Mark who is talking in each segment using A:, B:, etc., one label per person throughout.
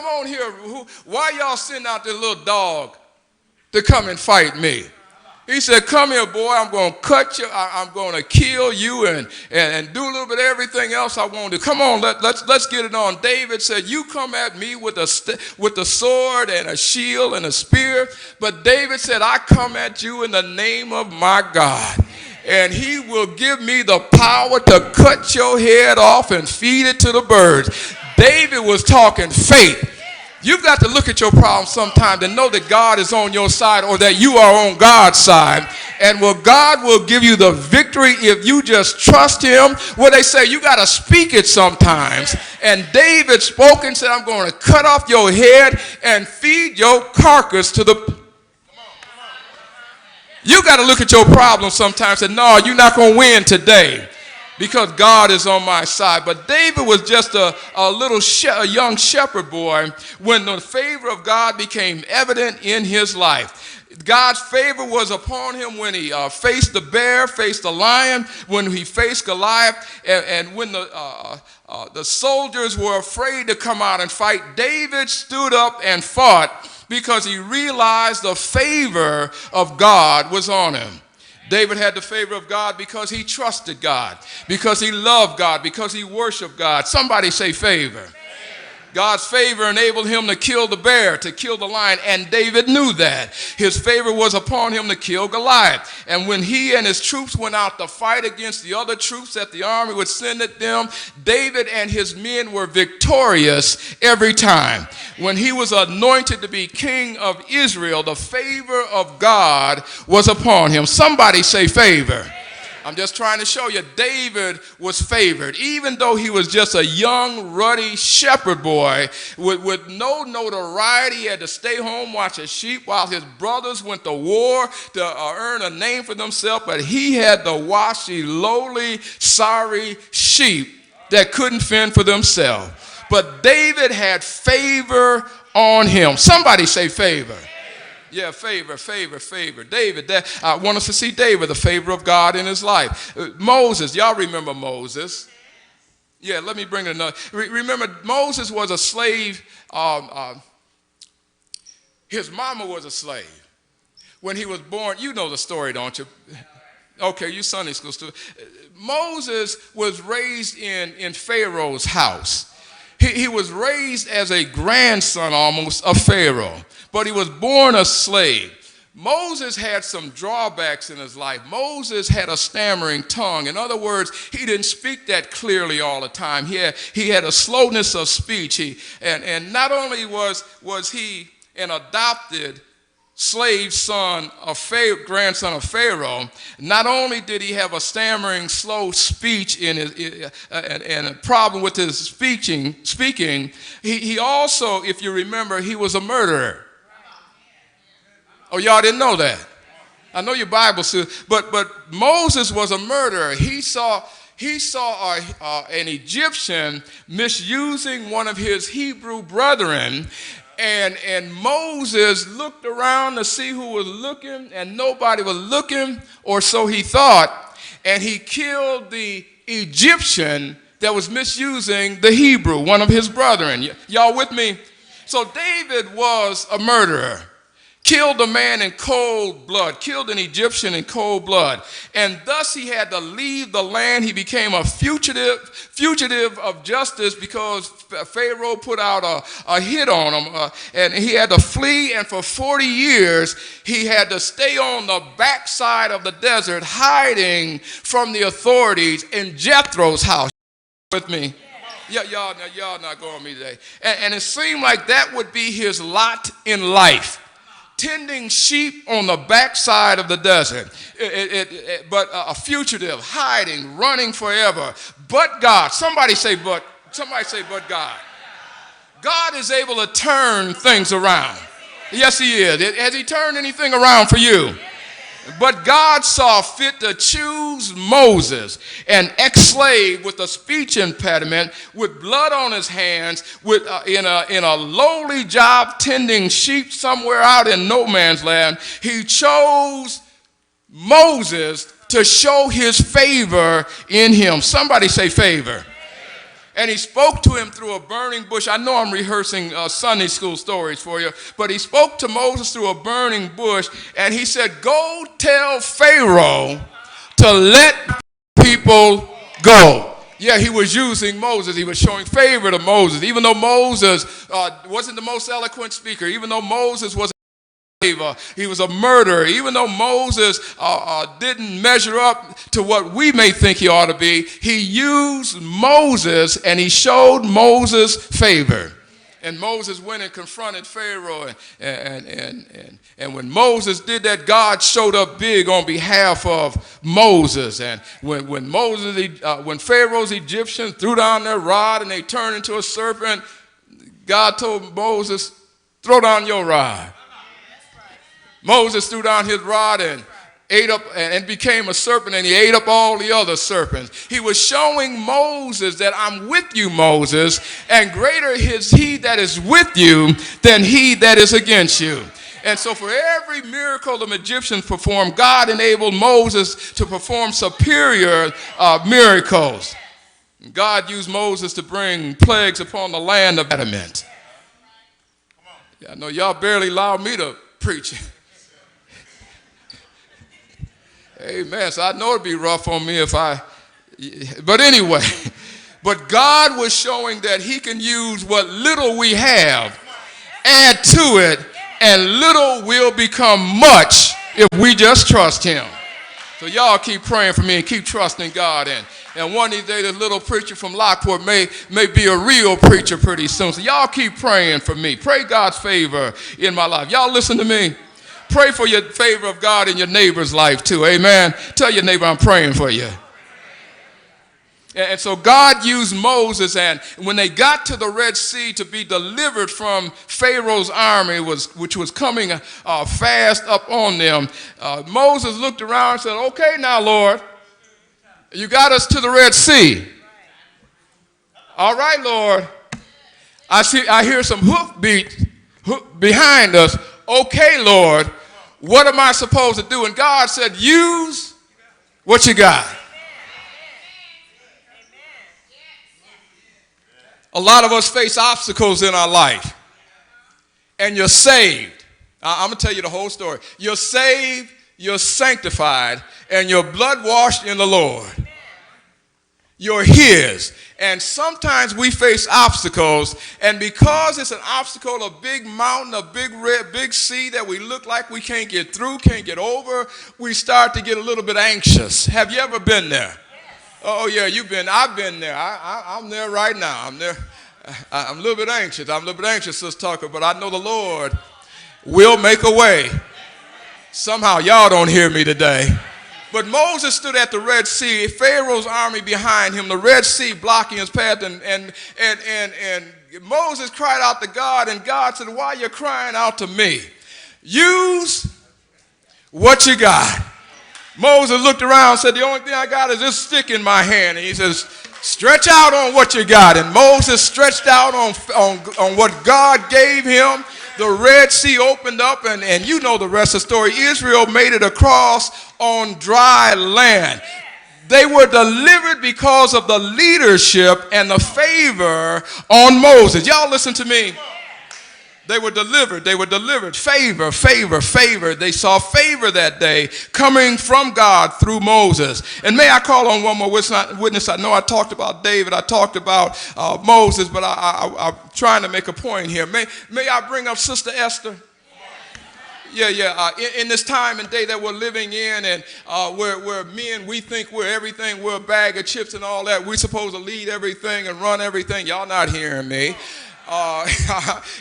A: on here. Why y'all sending out this little dog to come and fight me? He said, come here, boy, I'm going to cut you, I'm going to kill you and do a little bit of everything else I want to. Come on, let's get it on. David said, you come at me with a sword and a shield and a spear. But David said, I come at you in the name of my God. And he will give me the power to cut your head off and feed it to the birds. David was talking faith. You've got to look at your problem sometimes and know that God is on your side or that you are on God's side. And God will give you the victory if you just trust him. Well, they say you got to speak it sometimes. And David spoke and said, I'm going to cut off your head and feed your carcass to the... You got to look at your problem sometimes and say, no, you're not going to win today, because God is on my side. But David was just a young shepherd boy when the favor of God became evident in his life. God's favor was upon him when he faced the bear, faced the lion, when he faced Goliath, and when the soldiers were afraid to come out and fight. David stood up and fought because he realized the favor of God was on him. David had the favor of God because he trusted God, because he loved God, because he worshiped God. Somebody say favor. God's favor enabled him to kill the bear, to kill the lion, and David knew that. His favor was upon him to kill Goliath. And when he and his troops went out to fight against the other troops that the army would send at them, David and his men were victorious every time. When he was anointed to be king of Israel, the favor of God was upon him. Somebody say favor. I'm just trying to show you, David was favored. Even though he was just a young, ruddy shepherd boy with no notoriety, he had to stay home, watch his sheep while his brothers went to war to earn a name for themselves. But he had to watch the lowly, sorry sheep that couldn't fend for themselves. But David had favor on him. Somebody say favor. Yeah, favor. David, I want us to see David, the favor of God in his life. Moses, y'all remember Moses? Yeah, let me bring it another. Remember, Moses was a slave. His mama was a slave. When he was born, you know the story, don't you? Okay, you Sunday school students. Moses was raised in Pharaoh's house. He was raised as a grandson almost of Pharaoh, but he was born a slave. Moses had some drawbacks in his life. Moses had a stammering tongue. In other words, he didn't speak that clearly all the time. He had a slowness of speech. And not only was he an adopted slave son of Pharaoh, grandson of Pharaoh, not only did he have a stammering, slow speech and a problem with his speaking, he also, if you remember, he was a murderer. Oh, y'all didn't know that? I know your Bible says, but Moses was a murderer. He saw an Egyptian misusing one of his Hebrew brethren. And Moses looked around to see who was looking, and nobody was looking, or so he thought, and he killed the Egyptian that was misusing the Hebrew, one of his brethren. Y'all with me? So David was a murderer. Killed a man in cold blood, killed an Egyptian in cold blood. And thus he had to leave the land. He became a fugitive of justice because Pharaoh put out a hit on him. And he had to flee, and for 40 years he had to stay on the backside of the desert, hiding from the authorities in Jethro's house. With me? Yeah, y'all not going with me today. And it seemed like that would be his lot in life. Tending sheep on the backside of the desert, but a fugitive, hiding, running forever. But God, somebody say but God. God is able to turn things around. Yes, he is. Has he turned anything around for you? But God saw fit to choose Moses, an ex-slave with a speech impediment, with blood on his hands, in a lowly job tending sheep somewhere out in no man's land. He chose Moses to show his favor in him. Somebody say favor. And he spoke to him through a burning bush. I know I'm rehearsing Sunday school stories for you, but he spoke to Moses through a burning bush, and he said, go tell Pharaoh to let people go. Yeah, he was using Moses. He was showing favor to Moses. Even though Moses wasn't the most eloquent speaker, even though Moses was he was a murderer. Even though Moses didn't measure up to what we may think he ought to be, he used Moses and he showed Moses favor. And Moses went and confronted Pharaoh. And when Moses did that, God showed up big on behalf of Moses. And when Pharaoh's Egyptians threw down their rod and they turned into a serpent, God told Moses, throw down your rod. Moses threw down his rod and ate up and became a serpent, and he ate up all the other serpents. He was showing Moses that I'm with you, Moses, and greater is he that is with you than he that is against you. And so for every miracle the Egyptians performed, God enabled Moses to perform superior miracles. God used Moses to bring plagues upon the land of adamant. I know y'all barely allowed me to preach. Amen. So I know it'd be rough on me but anyway, but God was showing that he can use what little we have, add to it, and little will become much if we just trust him. So y'all keep praying for me and keep trusting God. And one of these days, this little preacher from Lockport may be a real preacher pretty soon. So y'all keep praying for me. Pray God's favor in my life. Y'all listen to me. Pray for your favor of God in your neighbor's life too. Amen. Tell your neighbor I'm praying for you. And so God used Moses, and when they got to the Red Sea to be delivered from Pharaoh's army, which was coming fast up on them, Moses looked around and said, okay now, Lord, you got us to the Red Sea. All right, Lord. I hear some hoof beats behind us. Okay, Lord, what am I supposed to do? And God said, use what you got. A lot of us face obstacles in our life, and you're saved. I'm going to tell you the whole story. You're saved, you're sanctified, and you're blood washed in the Lord. You're his. And sometimes we face obstacles, and because it's an obstacle, a big mountain, a big sea that we look like we can't get through, can't get over, we start to get a little bit anxious. Have you ever been there? Yes. Oh yeah, I've been there. I'm there right now. I'm there. I'm a little bit anxious. Sister Tucker, but I know the Lord will make a way. Somehow y'all don't hear me today. But Moses stood at the Red Sea, Pharaoh's army behind him, the Red Sea blocking his path, and Moses cried out to God, and God said, why are you crying out to me? Use what you got. Moses looked around and said, the only thing I got is this stick in my hand. And he says, stretch out on what you got. And Moses stretched out on what God gave him. The Red Sea opened up, and you know the rest of the story. Israel made it across on dry land. They were delivered because of the leadership and the favor on Moses. Y'all listen to me. They were delivered. Favor. They saw favor that day coming from God through Moses. And may I call on one more witness? I know I talked about David. I talked about Moses, but I'm trying to make a point here. May I bring up Sister Esther? Yeah. In this time and day that we're living in, and where men, we think we're everything, we're a bag of chips and all that. We're supposed to lead everything and run everything. Y'all not hearing me.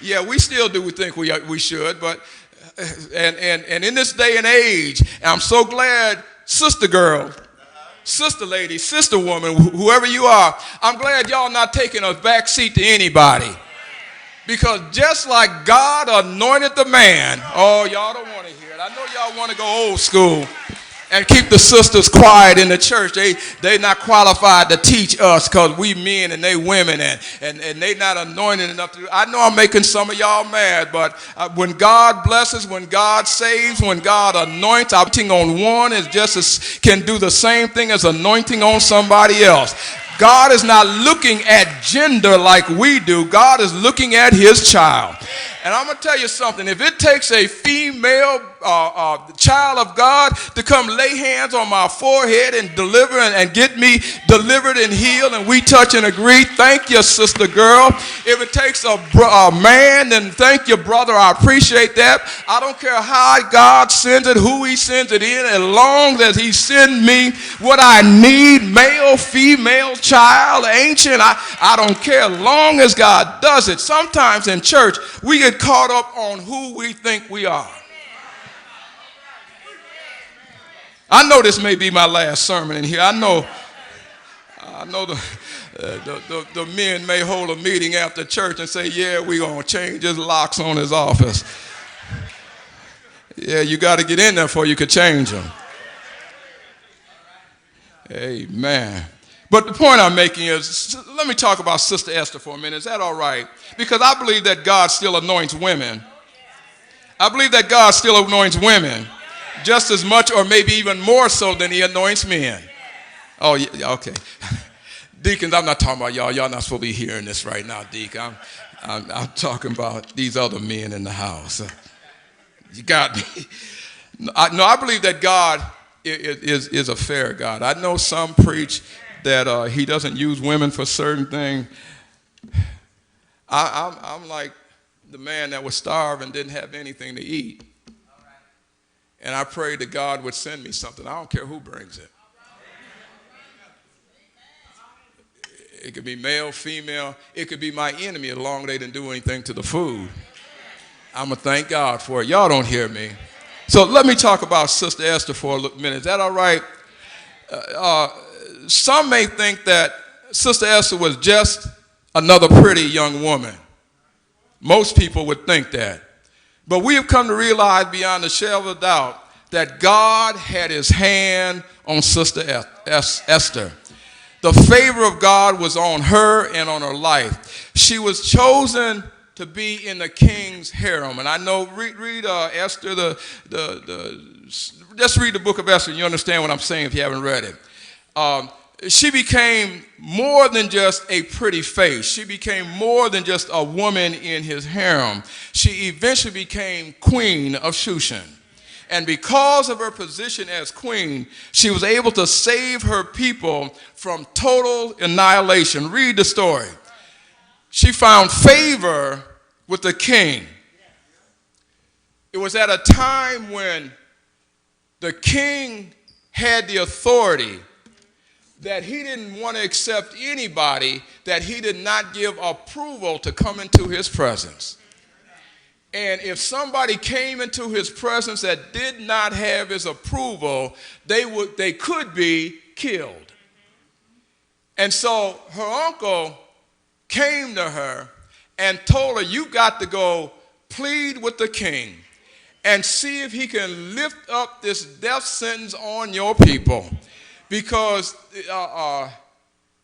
A: Yeah, we still do think we should, but and in this day and age, I'm so glad, sister girl, sister lady, sister woman, whoever you are, I'm glad y'all not taking a back seat to anybody. Because just like God anointed the man, oh, y'all don't want to hear it. I know y'all want to go old school and keep the sisters quiet in the church. They not qualified to teach us because we men and they women, and they not anointed enough to do. I know I'm making some of y'all mad, but when God blesses, when God saves, when God anoints, anointing on one is just can do the same thing as anointing on somebody else. God is not looking at gender like we do. God is looking at his child. And I'm going to tell you something. If it takes a female child of God to come lay hands on my forehead and deliver and get me delivered and healed, and we touch and agree, thank you, sister girl. If it takes a man, then thank you, brother. I appreciate that. I don't care how God sends it, who he sends it in, as long as he sends me what I need, male, female, child, ancient, I don't care, as long as God does it. Sometimes in church, we get caught up on who we think we are. I know this may be my last sermon in here. I know the men may hold a meeting after church and say, yeah, we're going to change his locks on his office. Yeah, you got to get in there before you could change them. Amen. But the point I'm making is, let me talk about Sister Esther for a minute. Is that all right? Because I believe that God still anoints women. I believe that God still anoints women just as much or maybe even more so than he anoints men. Oh, yeah, okay. Deacons, I'm not talking about y'all. Y'all not supposed to be hearing this right now, Deacon. I'm talking about these other men in the house. You got me. I believe that God is a fair God. I know some preach that he doesn't use women for certain things. I'm like the man that was starved and didn't have anything to eat. And I prayed that God would send me something. I don't care who brings it. It could be male, female. It could be my enemy as long as they didn't do anything to the food. I'm going to thank God for it. Y'all don't hear me. So let me talk about Sister Esther for a minute. Is that all right? Some may think that Sister Esther was just another pretty young woman. Most people would think that. But we have come to realize beyond a shadow of a doubt that God had his hand on Sister Esther. The favor of God was on her and on her life. She was chosen to be in the king's harem. And I know, read Esther, just read the book of Esther and you understand what I'm saying if you haven't read it. She became more than just a pretty face. She became more than just a woman in his harem. She eventually became queen of Shushan. And because of her position as queen, she was able to save her people from total annihilation. Read the story. She found favor with the king. It was at a time when the king had the authority that he didn't want to accept anybody that he did not give approval to come into his presence. And if somebody came into his presence that did not have his approval, they could be killed. And so her uncle came to her and told her, you got to go plead with the king and see if he can lift up this death sentence on your people. Because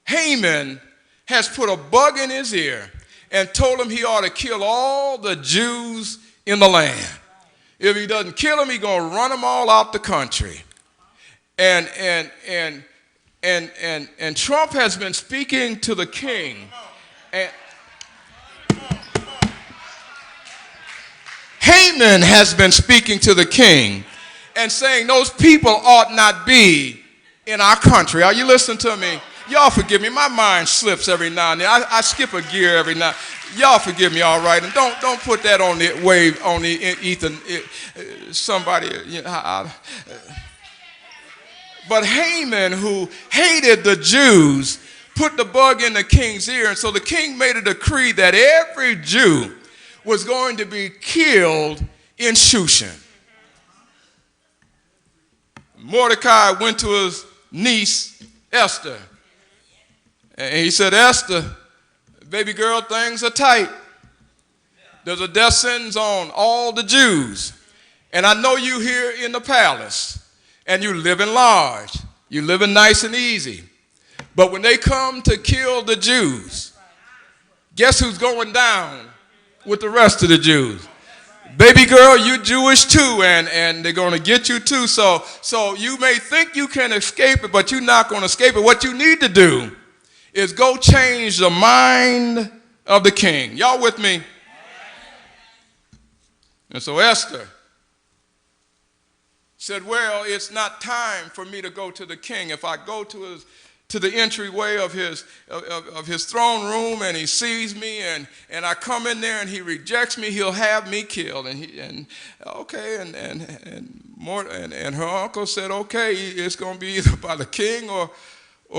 A: Haman has put a bug in his ear and told him he ought to kill all the Jews in the land. If he doesn't kill them, he's going to run them all out the country. And Trump has been speaking to the king. And Haman has been speaking to the king and saying those people ought not be in our country. Are you listening to me? Y'all forgive me. My mind slips every now and then. I skip a gear every now. Y'all forgive me, all right? And don't put that on the wave, on the Ethan. Somebody, you know. But Haman, who hated the Jews, put the bug in the king's ear. And so the king made a decree that every Jew was going to be killed in Shushan. Mordecai went to his niece, Esther. And he said, Esther, baby girl, things are tight. There's a death sentence on all the Jews. And I know you here in the palace. And you living large. You living nice and easy. But when they come to kill the Jews, guess who's going down with the rest of the Jews? Baby girl, you Jewish too, and they're going to get you too. So you may think you can escape it, but you're not going to escape it. What you need to do is go change the mind of the king. Y'all with me? And so Esther said, well, it's not time for me to go to the king. If I go to the entryway of his throne room and he sees me and I come in there and he rejects me, he'll have me killed. And her uncle said, okay, it's going to be either by the king or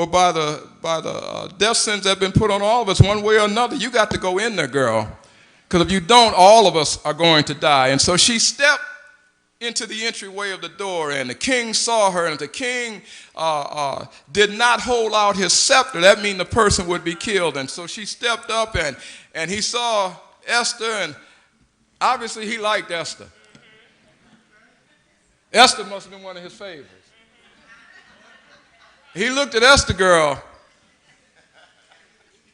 A: by the death sentence that have been put on all of us one way or another. You got to go in there, girl, because if you don't, all of us are going to die. And so she stepped into the entryway of the door, and the king saw her, and if the king did not hold out his scepter, that means the person would be killed. And so she stepped up, and he saw Esther, and obviously he liked Esther. Esther must have been one of his favorites. He looked at Esther girl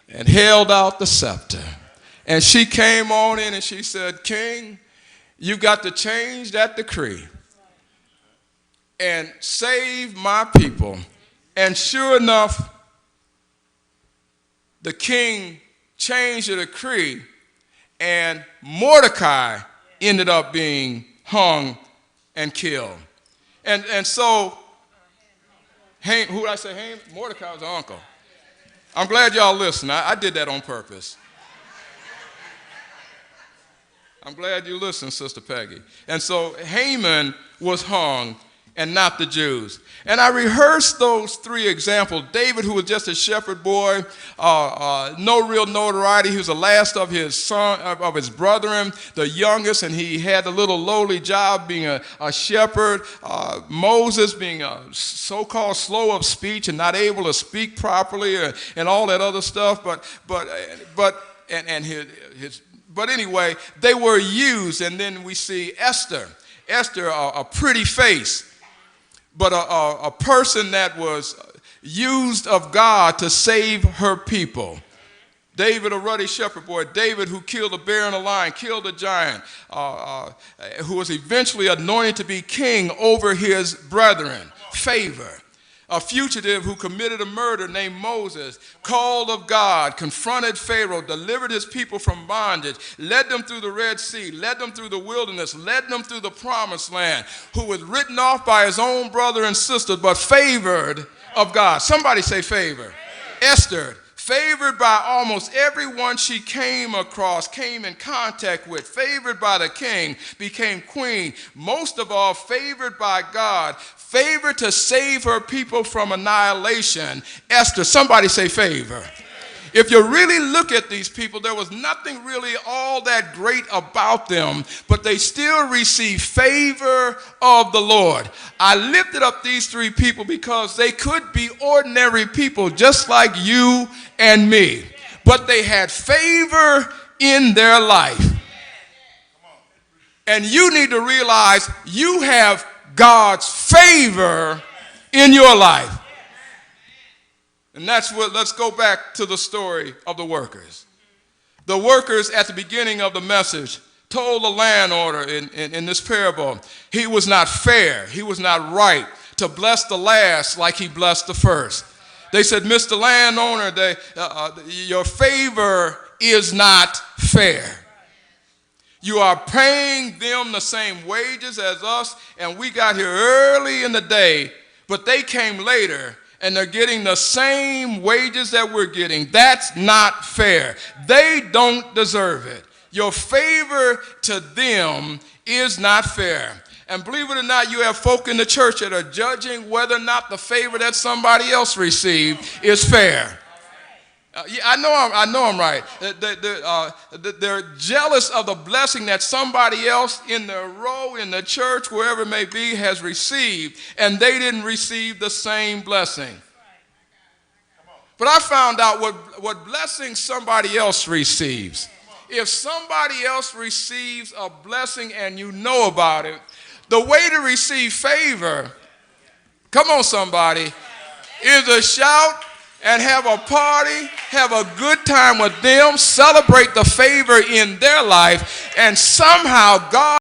A: and held out the scepter. And she came on in and she said, King, you got to change that decree and save my people. And sure enough, the king changed the decree, and Mordecai ended up being hung and killed. And so, who did I say? Haman? Mordecai was the uncle. I'm glad y'all listen. I did that on purpose. I'm glad you listened, Sister Peggy. And so Haman was hung and not the Jews. And I rehearsed those three examples. David, who was just a shepherd boy, no real notoriety. He was the last of his son, of his brethren, the youngest, and he had a little lowly job being a shepherd. Moses being so-called slow of speech and not able to speak properly, and all that other stuff. But anyway, they were used. And then we see Esther. Esther, a pretty face, but a person that was used of God to save her people. David, a ruddy shepherd boy. David, who killed a bear and a lion, killed a giant, who was eventually anointed to be king over his brethren. Favor. A fugitive who committed a murder named Moses, called of God, confronted Pharaoh, delivered his people from bondage, led them through the Red Sea, led them through the wilderness, led them through the promised land, who was written off by his own brother and sister, but favored of God. Somebody say favor. Esther, favored by almost everyone she came across, came in contact with, favored by the king, became queen. Most of all, favored by God, favored to save her people from annihilation. Esther, somebody say favor. If you really look at these people, there was nothing really all that great about them, but they still received favor of the Lord. I lifted up these three people because they could be ordinary people just like you and me, but they had favor in their life. And you need to realize you have God's favor in your life. And that's what, let's go back to the story of the workers. The workers at the beginning of the message told the landowner in this parable, he was not fair, he was not right to bless the last like he blessed the first. They said, Mr. Landowner, your favor is not fair. You are paying them the same wages as us, and we got here early in the day, but they came later, and they're getting the same wages that we're getting. That's not fair. They don't deserve it. Your favor to them is not fair. And believe it or not, you have folk in the church that are judging whether or not the favor that somebody else received is fair. Yeah, I know I'm right. They're jealous of the blessing that somebody else in their row, in the church, wherever it may be, has received, and they didn't receive the same blessing. But I found out what blessing somebody else receives. If somebody else receives a blessing and you know about it, the way to receive favor, come on somebody, is to shout and have a party, have a good time with them, celebrate the favor in their life, and somehow God